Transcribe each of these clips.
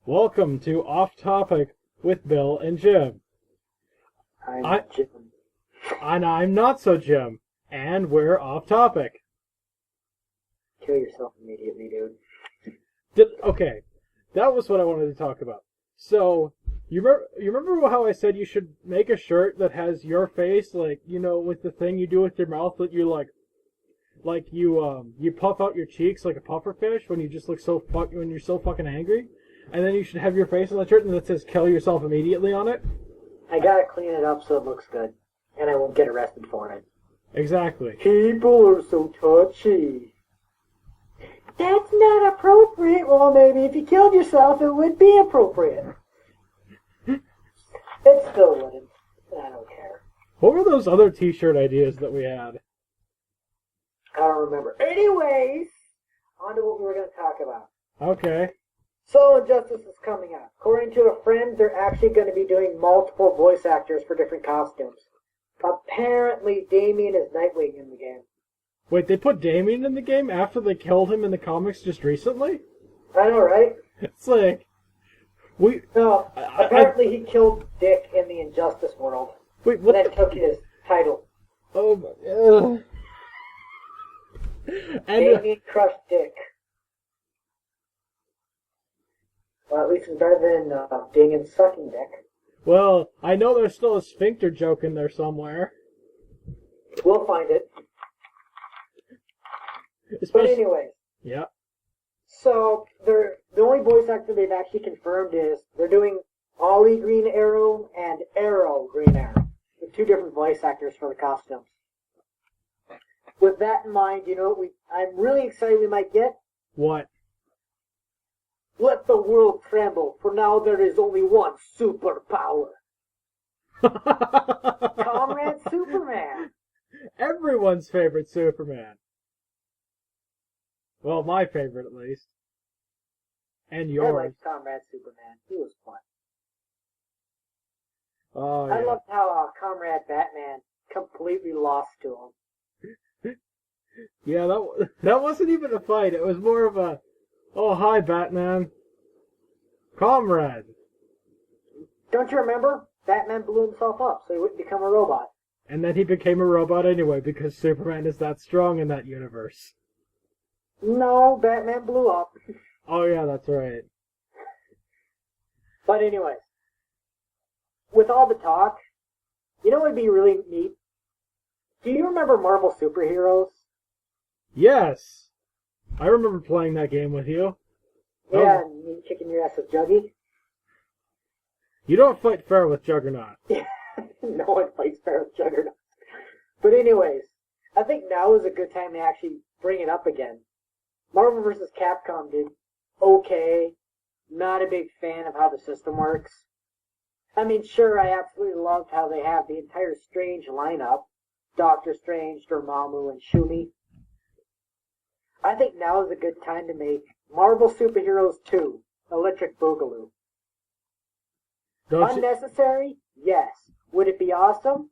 Welcome to Off Topic with Bill and Jim. I'm Jim. And I'm not so Jim. And we're off topic. Kill yourself immediately, dude. Okay, that was what I wanted to talk about. So, you remember how I said you should make a shirt that has your face, like, you know, with the thing you do with your mouth that you you puff out your cheeks like a pufferfish when you just look when you're so fucking angry? And then you should have your face on the shirt and that says kill yourself immediately on it? I gotta clean it up so it looks good. And I won't get arrested for it. Exactly. People are so touchy. That's not appropriate. Well, maybe if you killed yourself, it would be appropriate. It still wouldn't. I don't care. What were those other t-shirt ideas that we had? I don't remember. Anyways, on to what we were going to talk about. Okay. Soul Injustice is coming out. According to a friend, they're actually going to be doing multiple voice actors for different costumes. Apparently, Damien is Nightwing in the game. Wait, they put Damien in the game after they killed him in the comics just recently? I know, right? It's like... No, apparently he killed Dick in the Injustice world. Wait, what? And then took his title. Oh, and Damien crushed Dick. Well, at least it's better than Damien sucking Dick. well, I know there's still a sphincter joke in there somewhere. We'll find it. But anyways. Yeah. So, the only voice actor they've actually confirmed is they're doing Ollie Green Arrow and Arrow Green Arrow. With two different voice actors for the costumes. With that in mind, you know what I'm really excited we might get? What? Let the world tremble, for now there is only one superpower. Comrade Superman. Everyone's favorite Superman. Well, my favorite at least. And I yours. liked Comrade Superman. He was fun. Oh, yeah. I loved how Comrade Batman completely lost to him. Yeah, that wasn't even a fight. It was more of a, oh, hi, Batman. Comrade. Don't you remember? Batman blew himself up so he wouldn't become a robot. And then he became a robot anyway because Superman is that strong in that universe. No, Batman blew up. Oh, yeah, that's right. But anyways, with all the talk, you know what would be really neat? Do you remember Marvel Superheroes? Yes. I remember playing that game with you. Yeah, and me kicking your ass with Juggy. You don't fight fair with Juggernaut. No one fights fair with Juggernaut. But anyways, I think now is a good time to actually bring it up again. Marvel vs. Capcom did okay. Not a big fan of how the system works. I mean, sure, I absolutely loved how they have the entire Strange lineup. Doctor Strange, Dormammu, and Shumi. I think now is a good time to make Marvel Superheroes 2, Electric Boogaloo. Unnecessary? Yes. Would it be awesome?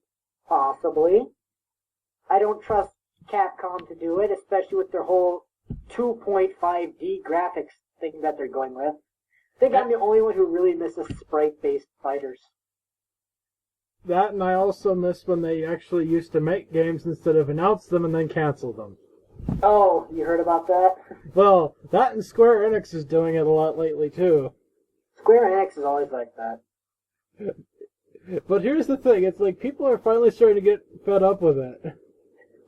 Possibly. I don't trust Capcom to do it, especially with their whole 2.5D graphics thing that they're going with. I think I'm the only one who really misses sprite-based fighters. That, and I also miss when they actually used to make games instead of announce them and then cancel them. Oh, you heard about that? Well, that and Square Enix is doing it a lot lately, too. Square Enix is always like that. But here's the thing, it's like people are finally starting to get fed up with it.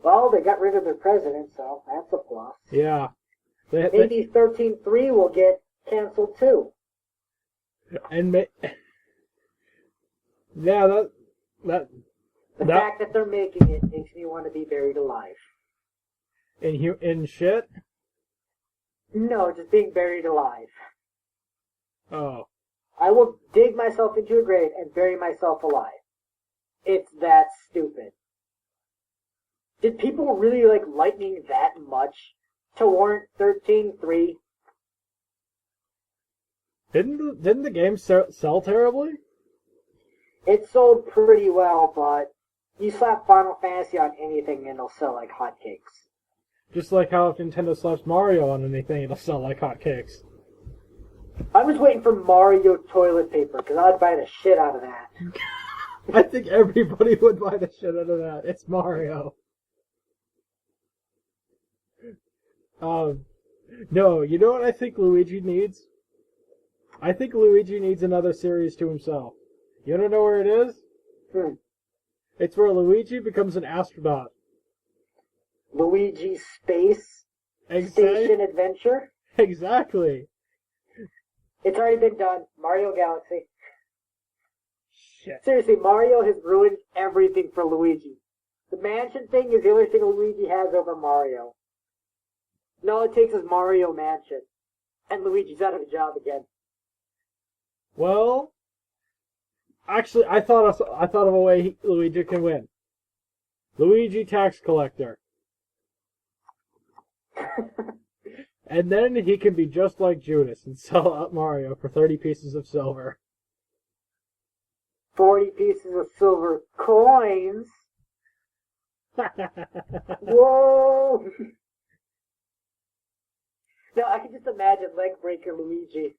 Well, they got rid of their president, so that's a plus. Yeah. Maybe 13.3 will get canceled too. And yeah, The fact that they're making it makes me want to be buried alive. In shit? No, just being buried alive. Oh. I will dig myself into a grave and bury myself alive. It's that stupid. Did people really like lightning that much to warrant 13.3? Didn't the game sell terribly? It sold pretty well, but you slap Final Fantasy on anything and it'll sell like hotcakes. Just like how if Nintendo slaps Mario on anything, it'll sell like hotcakes. I was waiting for Mario toilet paper, because I'd buy the shit out of that. I think everybody would buy the shit out of that. It's Mario. No, you know what I think Luigi needs? I think Luigi needs another series to himself. You don't know where it is? It's where Luigi becomes an astronaut. Luigi Space Station Adventure? Exactly. It's already been done. Mario Galaxy. Shit. Seriously, Mario has ruined everything for Luigi. The mansion thing is the only thing Luigi has over Mario. And all it takes is Mario Mansion. And Luigi's out of a job again. Well, actually, I thought of a way Luigi can win. Luigi tax collector. And then he can be just like Judas and sell out Mario for 30 pieces of silver. 40 pieces of silver coins? Whoa! No, I can just imagine Leg Breaker Luigi.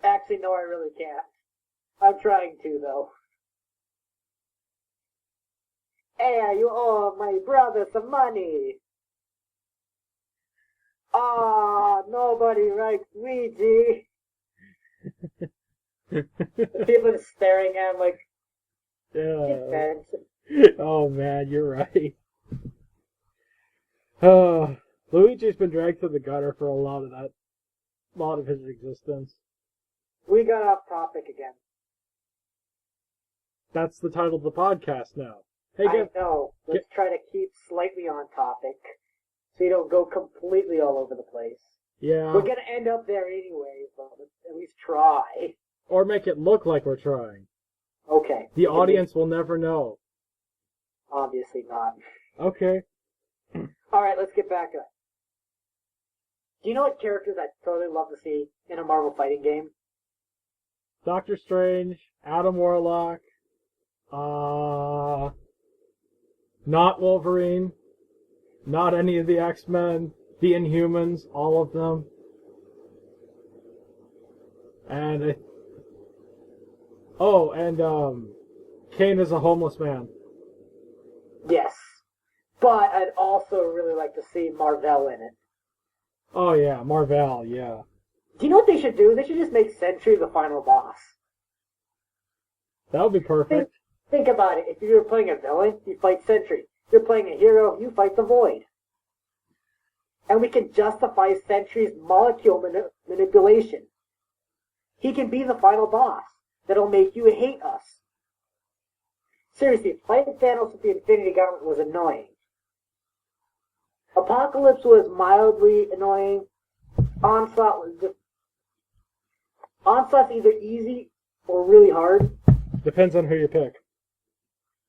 Actually, no, I really can't. I'm trying to, though. Hey, you owe my brother some money. Ah, nobody likes Luigi. People are staring at him like, oh man, you're right. Luigi's been dragged to the gutter for a lot of his existence. We got off topic again. That's the title of the podcast now. Hey, I know. Let's try to keep slightly on topic, so you don't go completely all over the place. Yeah. We're gonna end up there anyways, but let's at least try. Or make it look like we're trying. Okay. The audience will never know. Obviously not. Okay. Alright, let's get back to it. Do you know what characters I'd totally love to see in a Marvel fighting game? Doctor Strange, Adam Warlock, not Wolverine, not any of the X-Men, the Inhumans, all of them. And Kane is a homeless man. Yes. But I'd also really like to see Marvel in it. Oh yeah, Marvel, yeah. Do you know what they should do? They should just make Sentry the final boss. That would be perfect. Think about it. If you're playing a villain, you fight Sentry. If you're playing a hero, you fight the Void. And we can justify Sentry's molecule manipulation. He can be the final boss. That'll make you hate us. Seriously, fighting Thanos with the Infinity Gauntlet was annoying. Apocalypse was mildly annoying. Onslaught was just... Onslaught's either easy or really hard. Depends on who you pick.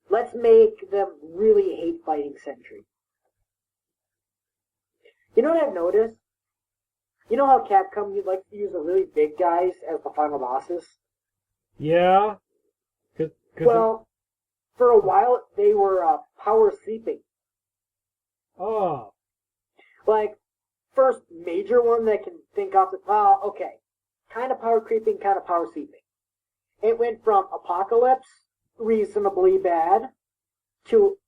Let's make them really hate fighting Sentry. You know what I've noticed? You know how Capcom likes to use the really big guys as the final bosses? Yeah. Well, for a while they were power sleeping. Oh. Like, first major one that I can think of, well, okay. Kind of power creeping, kind of power sleeping. It went from Apocalypse, reasonably bad, to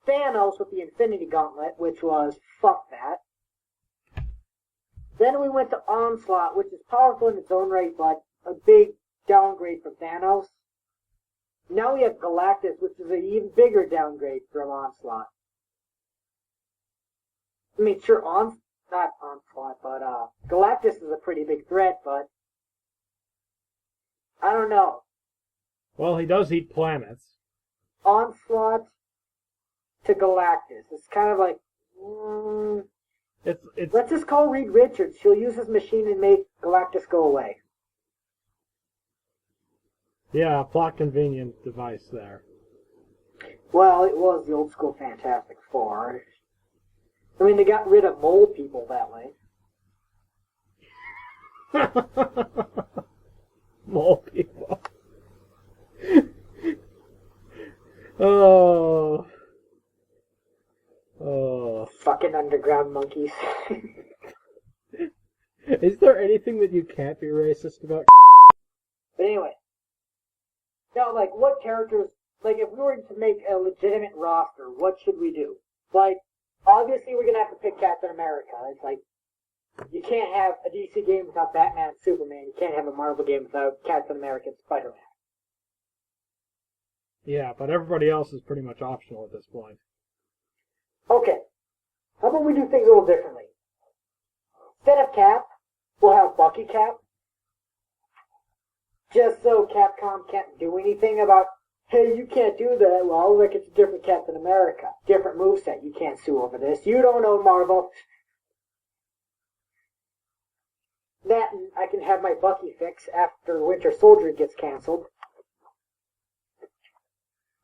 Thanos with the Infinity Gauntlet, which was, fuck that. Then we went to Onslaught, which is powerful in its own right, but a big downgrade from Thanos. Now we have Galactus, which is an even bigger downgrade from Onslaught. I mean, sure, not Onslaught, but Galactus is a pretty big threat, but I don't know. Well, he does eat planets. Onslaught to Galactus. It's kind of like, It's let's just call Reed Richards. She'll use his machine and make Galactus go away. Yeah, plot convenient device there. Well, it was the old school Fantastic Four. I mean, they got rid of mole people that way. Mole people. Oh. Fucking underground monkeys. Is there anything that you can't be racist about? But anyway. Now, like, what characters, like, if we were to make a legitimate roster, what should we do? Like, obviously we're going to have to pick Captain America. It's like, you can't have a DC game without Batman and Superman. You can't have a Marvel game without Captain America and Spider-Man. Yeah, but everybody else is pretty much optional at this point. Okay. How about we do things a little differently? Instead of Cap, we'll have Bucky Cap. Just so Capcom can't do anything about, hey, you can't do that. Well, like, it's a different Captain America. Different moveset. You can't sue over this. You don't know Marvel. That, and I can have my Bucky fix after Winter Soldier gets canceled.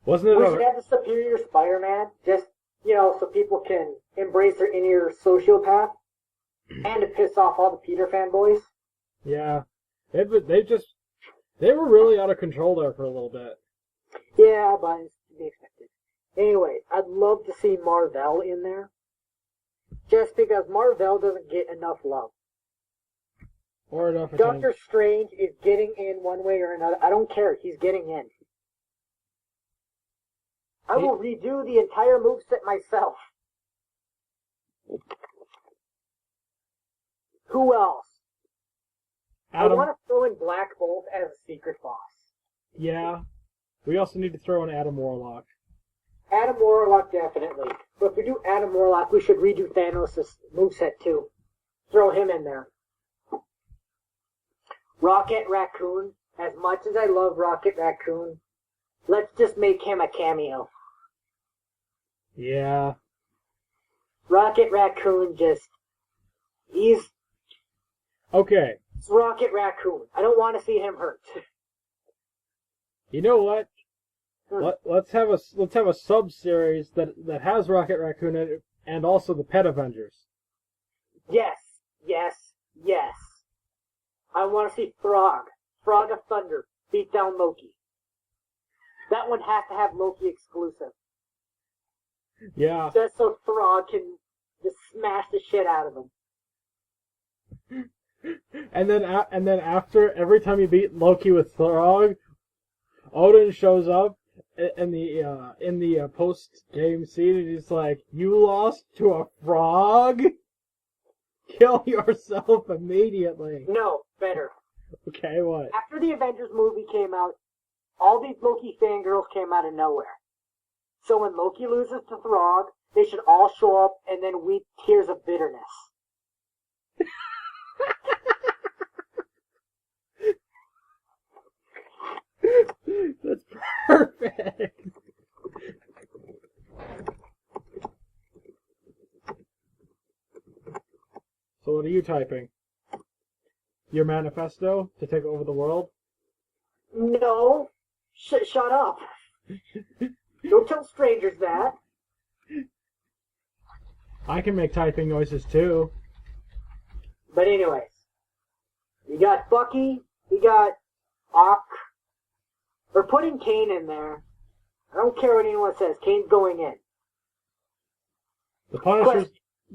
Wasn't it? We should have the Superior Spider-Man, just, so people can embrace their inner sociopath, and to piss off all the Peter fanboys. Yeah, they were really out of control there for a little bit. Yeah, but it's to be expected. Anyway, I'd love to see Marvel in there, just because Marvel doesn't get enough love. Or enough attention. Doctor Strange is getting in one way or another. I don't care. He's getting in. I will redo the entire moveset myself. Who else? Adam. I want to throw in Black Bolt as a secret boss. Yeah. We also need to throw in Adam Warlock. Adam Warlock, definitely. But if we do Adam Warlock, we should redo Thanos' moveset too. Throw him in there. Rocket Raccoon. As much as I love Rocket Raccoon, let's just make him a cameo. Yeah. Rocket Raccoon he's... Okay. It's Rocket Raccoon. I don't want to see him hurt. You know what? Let's have a sub-series that has Rocket Raccoon in it, and also the Pet Avengers. Yes. I want to see Throg of Thunder, beat down Loki. That one has to have Loki exclusive. Yeah. Just so Throg can just smash the shit out of him. And then after, every time you beat Loki with Throg, Odin shows up in the post-game scene, and he's like, "You lost to a frog? Kill yourself immediately." No, better. Okay, what? After the Avengers movie came out, all these Loki fangirls came out of nowhere. So when Loki loses to Throg, they should all show up and then weep tears of bitterness. That's perfect. So what are you typing? Your manifesto to take over the world? No. Shut up. Don't tell strangers that. I can make typing noises too. But anyways, we got Bucky, we got Ock. We're putting Kane in there. I don't care what anyone says. Kane's going in. The Punisher's...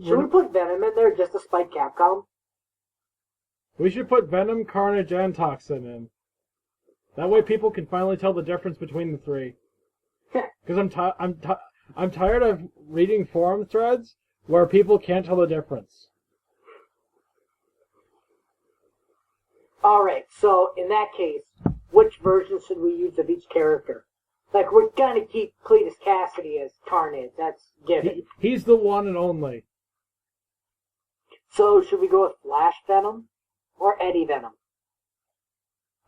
Should we put Venom in there just to spite Capcom? We should put Venom, Carnage, and Toxin in. That way people can finally tell the difference between the three. Because I'm tired of reading forum threads where people can't tell the difference. Alright, so in that case, which version should we use of each character? Like, we're gonna keep Cletus Cassidy as Carnage, that's given. He's the one and only. So, should we go with Flash Venom or Eddie Venom?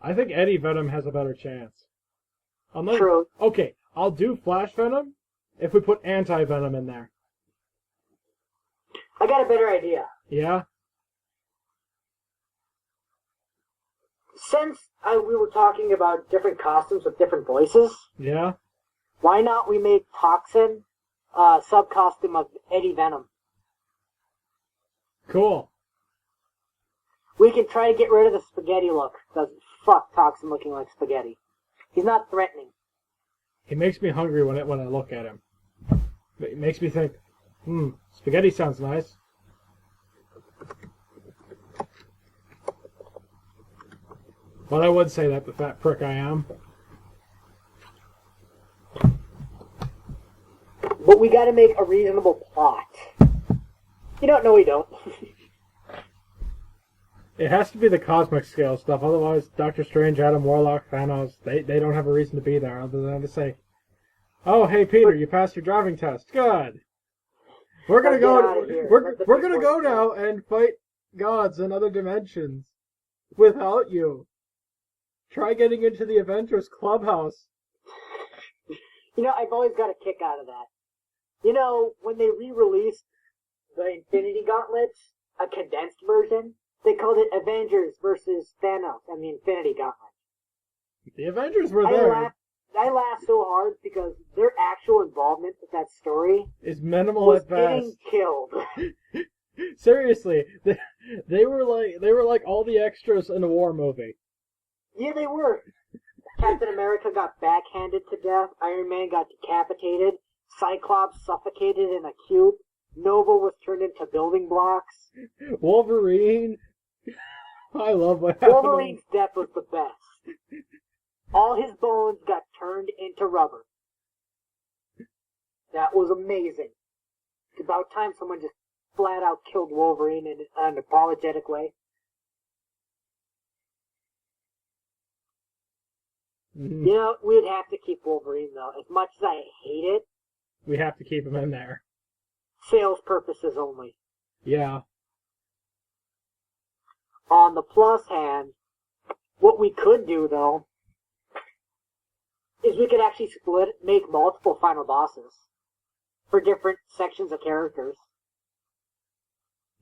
I think Eddie Venom has a better chance. True. Okay, I'll do Flash Venom if we put Anti-Venom in there. I got a better idea. Yeah? Since we were talking about different costumes with different voices, Yeah? why not we make Toxin sub-costume of Eddie Venom? Cool. We can try to get rid of the spaghetti look, because fuck Toxin looking like spaghetti. He's not threatening. He makes me hungry when I look at him. It makes me think, spaghetti sounds nice. Well, I would say that, the fat prick I am. But we got to make a reasonable plot. You don't know we don't. It has to be the cosmic scale stuff, otherwise Doctor Strange, Adam Warlock, Thanos, they don't have a reason to be there other than to say, "Oh, hey Peter, you passed your driving test. Good. We're gonna go. We're gonna go now and fight gods in other dimensions without you. Try getting into the Avengers Clubhouse." You know, I've always got a kick out of that. You know, when they re-released the Infinity Gauntlets, a condensed version, they called it Avengers versus Thanos and the Infinity Gauntlet. The Avengers were there. I laughed so hard because their actual involvement with that story is minimal was at best. getting killed. Seriously, they were like all the extras in a war movie. Yeah, they were. Captain America got backhanded to death. Iron Man got decapitated. Cyclops suffocated in a cube. Nova was turned into building blocks. Wolverine. I love what happened. Wolverine's death was the best. All his bones got turned into rubber. That was amazing. It's about time someone just flat out killed Wolverine in an apologetic way. Mm-hmm. You know, we'd have to keep Wolverine, though. As much as I hate it, we have to keep him in there. Sales purposes only. Yeah. On the plus hand, what we could do, though, is we could actually make multiple final bosses for different sections of characters.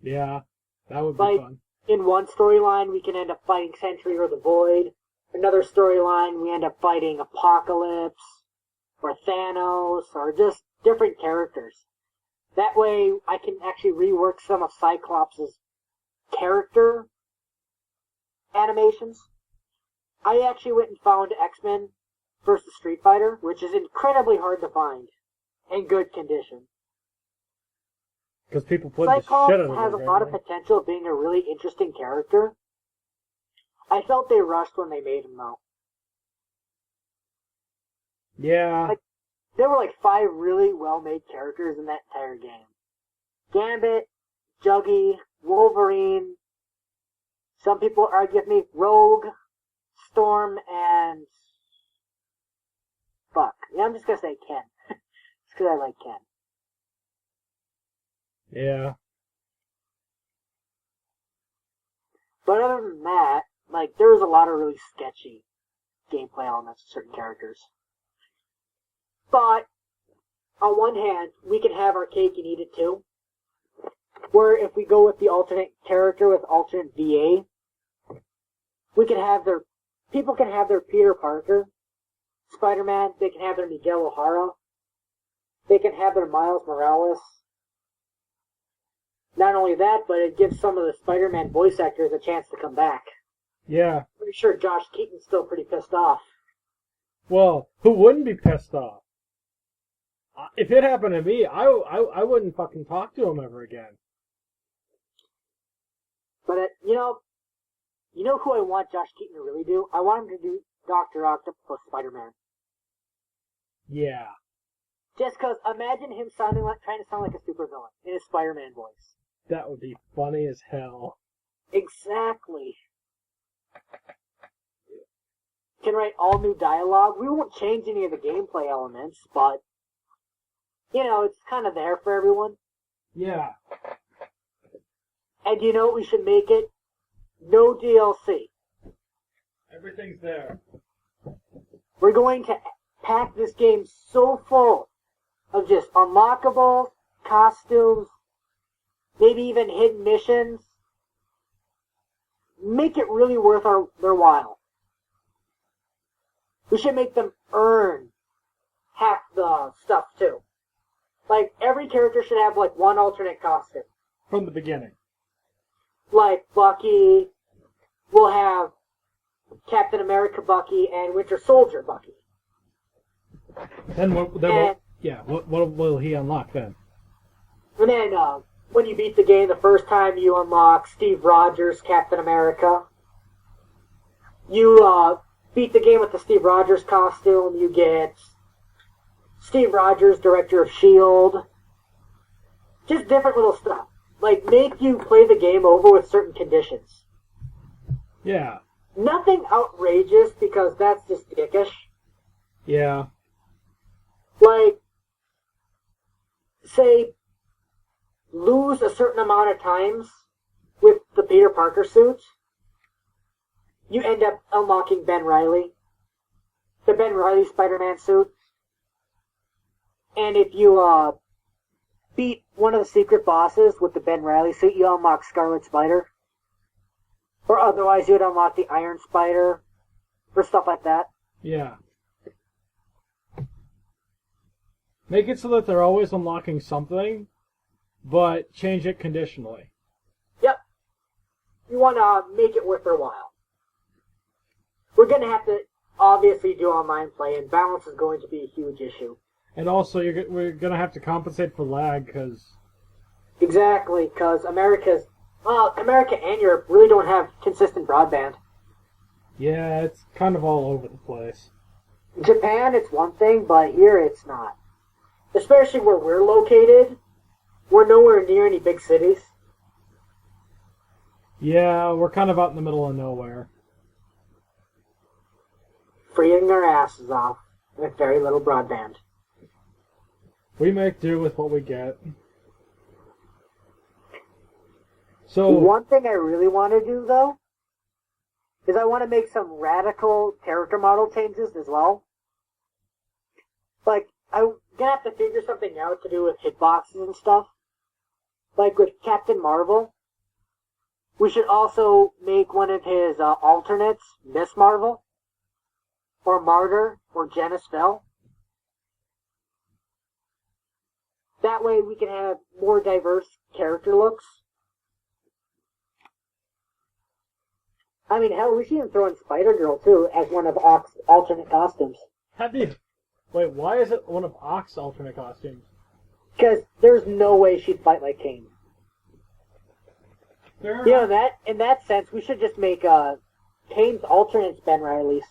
Yeah, that would be fun. In one storyline, we can end up fighting Sentry or the Void. Another storyline, we end up fighting Apocalypse, or Thanos, or just different characters. That way, I can actually rework some of Cyclops' character animations. I actually went and found X-Men vs. Street Fighter, which is incredibly hard to find, in good condition. Because people put the shit out of it. Cyclops has a lot of potential of being a really interesting character. I felt they rushed when they made him, though. Yeah. There were 5 really well-made characters in that entire game. Gambit, Juggy, Wolverine, some people argue with me, Rogue, Storm, and... Fuck. Yeah, I'm just gonna say Ken. Just because I like Ken. Yeah. But other than that, there was a lot of really sketchy gameplay elements of certain characters. But, on one hand, we can have our cake and eat it too. Where if we go with the alternate character with alternate VA, we can have people can have their Peter Parker, Spider-Man, they can have their Miguel O'Hara, they can have their Miles Morales. Not only that, but it gives some of the Spider-Man voice actors a chance to come back. Yeah. Pretty sure Josh Keaton's still pretty pissed off. Well, who wouldn't be pissed off? If it happened to me, I wouldn't fucking talk to him ever again. But, you know who I want Josh Keaton to really do? I want him to do Dr. Octopus Spider-Man. Yeah. Just because, imagine him trying to sound like a supervillain in his Spider-Man voice. That would be funny as hell. Exactly. Can write all new dialogue. We won't change any of the gameplay elements, but, it's kind of there for everyone. Yeah. And you know what we should make it? No DLC. Everything's there. We're going to pack this game so full of just unlockables, costumes, maybe even hidden missions. Make it really worth their while. We should make them earn half the stuff too. Every character should have one alternate costume. From the beginning. Bucky, we'll have Captain America Bucky and Winter Soldier Bucky. Then what will he unlock then? And then, when you beat the game the first time, you unlock Steve Rogers, Captain America. You beat the game with the Steve Rogers costume. You get Steve Rogers, director of S.H.I.E.L.D. Just different little stuff. Like, make you play the game over with certain conditions. Yeah. Nothing outrageous, because that's just dickish. Yeah. Like, say, lose a certain amount of times with the Peter Parker suit, you end up unlocking Ben Reilly. The Ben Reilly Spider-Man suit. And if you beat one of the secret bosses with the Ben Reilly suit, you unlock Scarlet Spider. Or otherwise you would unlock the Iron Spider. Or stuff like that. Yeah. Make it so that they're always unlocking something, but change it conditionally. Yep. You want to make it worth their while. We're going to have to obviously do online play, and balance is going to be a huge issue. And also, we're going to have to compensate for lag, because... Exactly, because America and Europe really don't have consistent broadband. Yeah, it's kind of all over the place. Japan, it's one thing, but here it's not. Especially where we're located, we're nowhere near any big cities. Yeah, we're kind of out in the middle of nowhere. Freeing our asses off with very little broadband. We make do with what we get. So one thing I really want to do, though, is I want to make some radical character model changes as well. Like, I'm gonna have to figure something out to do with hitboxes and stuff. Like with Captain Marvel, we should also make one of his alternates Miss Marvel, or Martyr, or Janice Fell. That way we can have more diverse character looks. I mean, hell, we should even throw in Spider-Girl, too, as one of Ock's alternate costumes. Wait, why is it one of Ock's alternate costumes? Because there's no way she'd fight like Kane. In that sense, we should just make Kane's alternates Ben Reilly's.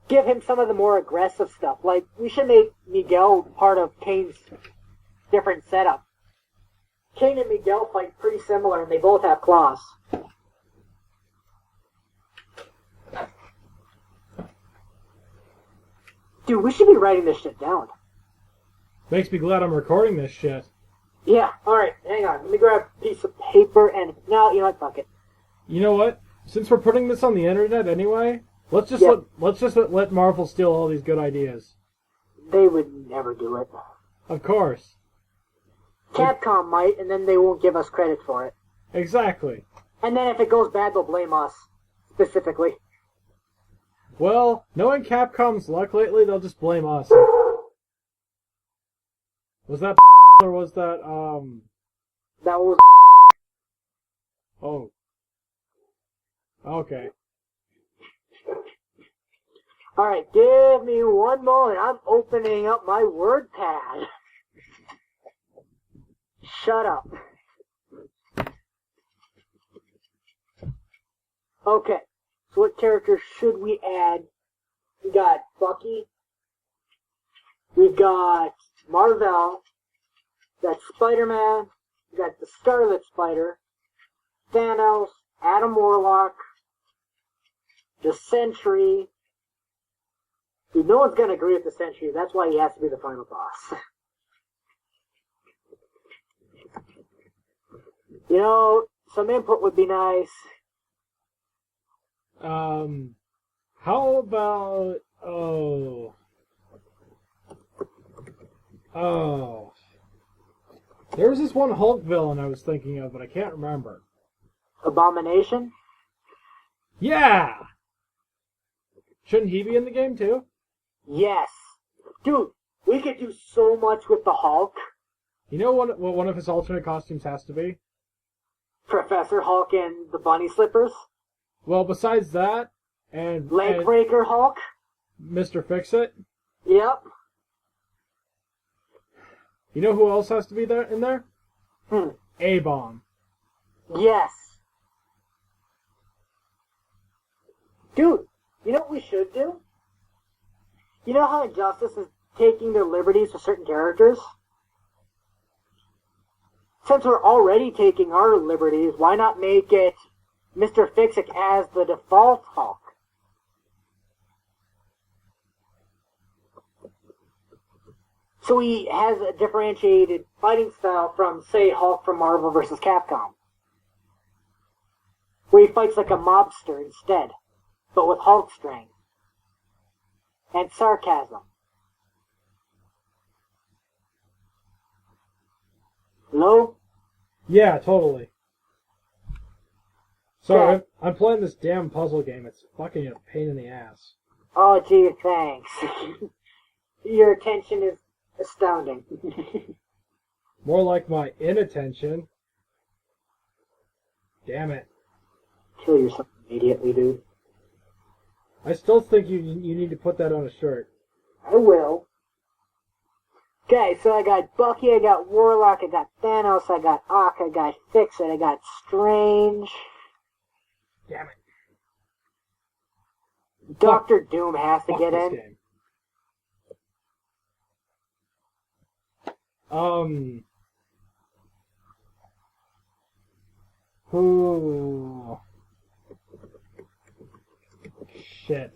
Give him some of the more aggressive stuff. Like, we should make Miguel part of Kane's different setup. Kane and Miguel fight pretty similar, and they both have claws. Dude, we should be writing this shit down. Makes me glad I'm recording this shit. Yeah, alright, hang on. Let me grab a piece of paper and... No, you know what, fuck it. You know what? Since we're putting this on the internet anyway, let's just let Marvel steal all these good ideas. They would never do it. Of course. Capcom might, and then they won't give us credit for it. Exactly. And then if it goes bad, they'll blame us, specifically. Well, knowing Capcom's luck lately, they'll just blame us. Was that or was that, That was... Oh. Okay. Alright, give me one moment. I'm opening up my WordPad. Shut up. Okay, so what characters should we add? We got Bucky. We've got Marvel. We got Spider-Man. We got the Scarlet Spider. Thanos. Adam Warlock. The Sentry. Dude, no one's gonna agree with the Sentry. That's why he has to be the final boss. You know, some input would be nice. How about, there was this one Hulk villain I was thinking of, but I can't remember. Abomination? Yeah! Shouldn't he be in the game too? Yes. Dude, we could do so much with the Hulk. You know what one of his alternate costumes has to be? Professor Hulk and the bunny slippers. Well, besides that, and Leg Breaker Hulk. Mr. Fix-It. Yep. You know who else has to be in there? A-Bomb. Yes. Dude, you know what we should do? You know how Injustice is taking their liberties with certain characters? Since we're already taking our liberties, why not make it Mr. Fix-It as the default Hulk? So he has a differentiated fighting style from, say, Hulk from Marvel vs. Capcom. Where he fights like a mobster instead, but with Hulk strength. And sarcasm. Hello? Yeah, totally. Sorry, I'm playing this damn puzzle game. It's fucking a pain in the ass. Oh, gee, thanks. Your attention is astounding. More like my inattention. Damn it. Kill yourself immediately, dude. I still think you need to put that on a shirt. I will. Okay, so I got Bucky, I got Warlock, I got Thanos, I got Ock, I got Fix-It, I got Strange. Damn it. Doctor Doom has to get in. Game. Ooh. Shit.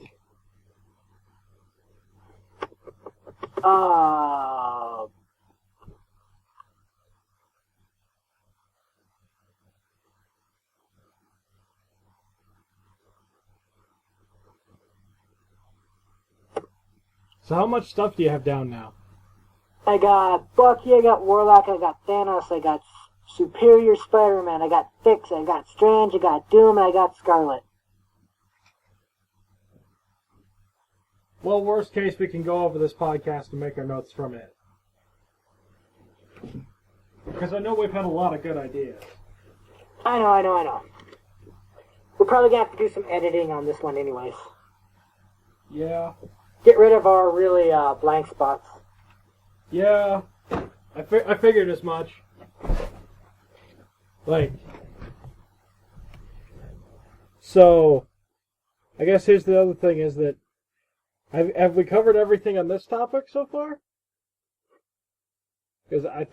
So how much stuff do you have down now? I got Bucky, I got Warlock, I got Thanos, I got Superior Spider-Man, I got Fix, I got Strange, I got Doom, and I got Scarlet. Well, worst case, we can go over this podcast and make our notes from it. Because I know we've had a lot of good ideas. I know. We're probably going to have to do some editing on this one anyways. Yeah. Get rid of our really blank spots. Yeah. I figured as much. So, I guess here's the other thing is that have we covered everything on this topic so far? Because I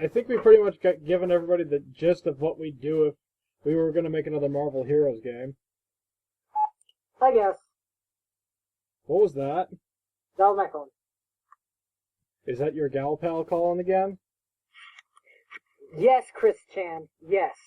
think we pretty much got given everybody the gist of what we'd do if we were going to make another Marvel Heroes game. I guess. What was that? That was my phone. Is that your gal pal calling again? Yes, Chris Chan. Yes.